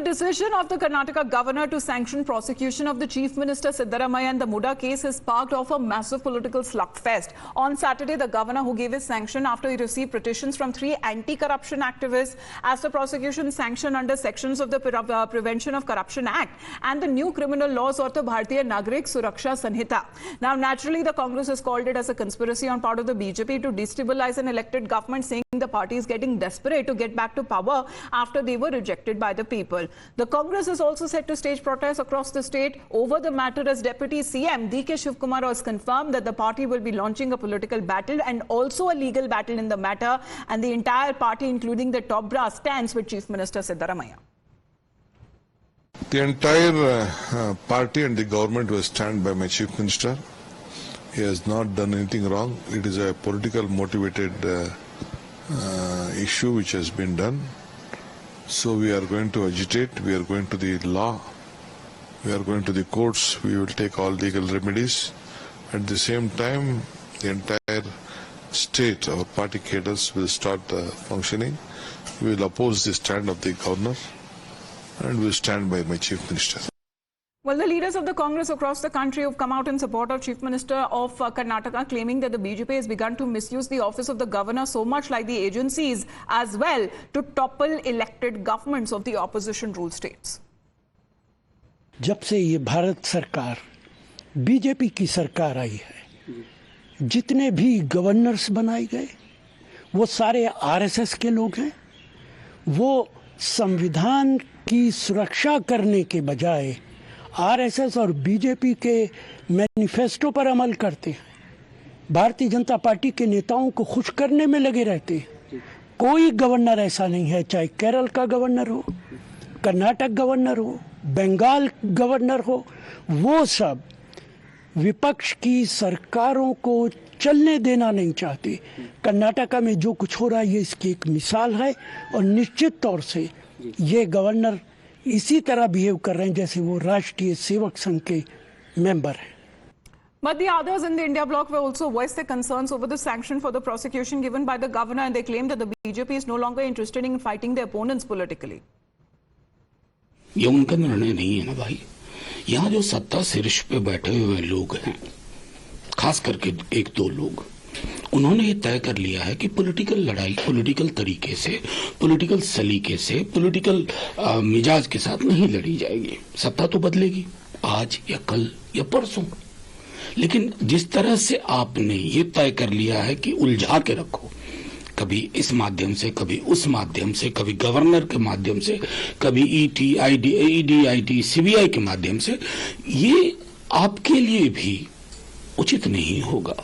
decision of the Karnataka governor to sanction prosecution of the Chief Minister Siddaramaiah and the Muda case has sparked off a massive political slugfest. On Saturday, the governor, who gave his sanction after he received petitions from 3 anti-corruption activists, asked the prosecution sanction under sections of the Prevention of Corruption Act and the new criminal laws or the Bharatiya Nagrik Suraksha Sanhita. Now, naturally, the Congress has called it as a conspiracy on part of the BJP to destabilize an elected government, saying the party is getting desperate to get back to power after they were rejected by the people. The Congress is also set to stage protests across the state over the matter, as Deputy CM D.K. Shivkumar has confirmed that the party will be launching a political battle and also a legal battle in the matter, and the entire party, including the top brass, stands with Chief Minister Siddaramaiah. The entire party and the government will stand by my Chief Minister. He has not done anything wrong. It is a political motivated issue which has been done. So we are going to agitate, we are going to the law, we are going to the courts, we will take all legal remedies. At the same time, the entire state, our party cadres will start functioning. We will oppose the stand of the governor and will stand by my Chief Minister. Well, the leaders of the Congress across the country have come out in support of Chief Minister of Karnataka, claiming that the BJP has begun to misuse the office of the governor so much like the agencies as well to topple elected governments of the opposition ruled states. जब से ये भारत सरकार BJP की सरकार आई है, जितने भी governors बनाए गए वो सारे आरएसएस के लोग हैं। वो संविधान की सुरक्षा करने के बजाय आरएसएस और बीजेपी के मैनिफेस्टो पर अमल करते हैं। भारतीय जनता पार्टी के नेताओं को खुश करने में लगे रहते हैं। कोई गवर्नर ऐसा नहीं है, चाहे केरल का गवर्नर हो, कर्नाटक गवर्नर हो, बंगाल गवर्नर हो, वो सब विपक्ष की सरकारों को चलने देना नहीं चाहते। कर्नाटका में जो कुछ हो रहा है ये इसकी एक मिसाल है, और निश्चित तौर से ये गवर्नर इसी तरह बिहेव कर रहे हैं जैसे वो राष्ट्रीय सेवक संघ के मेंबर हैं। But the others in the India bloc will also voice their concerns over the sanction for the prosecution given by the governor, and they claim that the BJP is no longer interested in fighting their opponents politically. ये उनका निर्णय नहीं है ना भाई। यहाँ जो सत्ता शीर्ष पे बैठे हुए लोग हैं, खास करके 1-2 लोग, उन्होंने ये तय कर लिया है कि पॉलिटिकल लड़ाई पॉलिटिकल तरीके से, पॉलिटिकल सलीके से, पॉलिटिकल मिजाज के साथ नहीं लड़ी जाएगी। सत्ता तो बदलेगी आज या कल या परसों, लेकिन जिस तरह से आपने ये तय कर लिया है कि उलझा के रखो, कभी इस माध्यम से, कभी उस माध्यम से, कभी गवर्नर के माध्यम से, कभी ईडी, सीबीआई के माध्यम से, ये आपके लिए भी उचित नहीं होगा।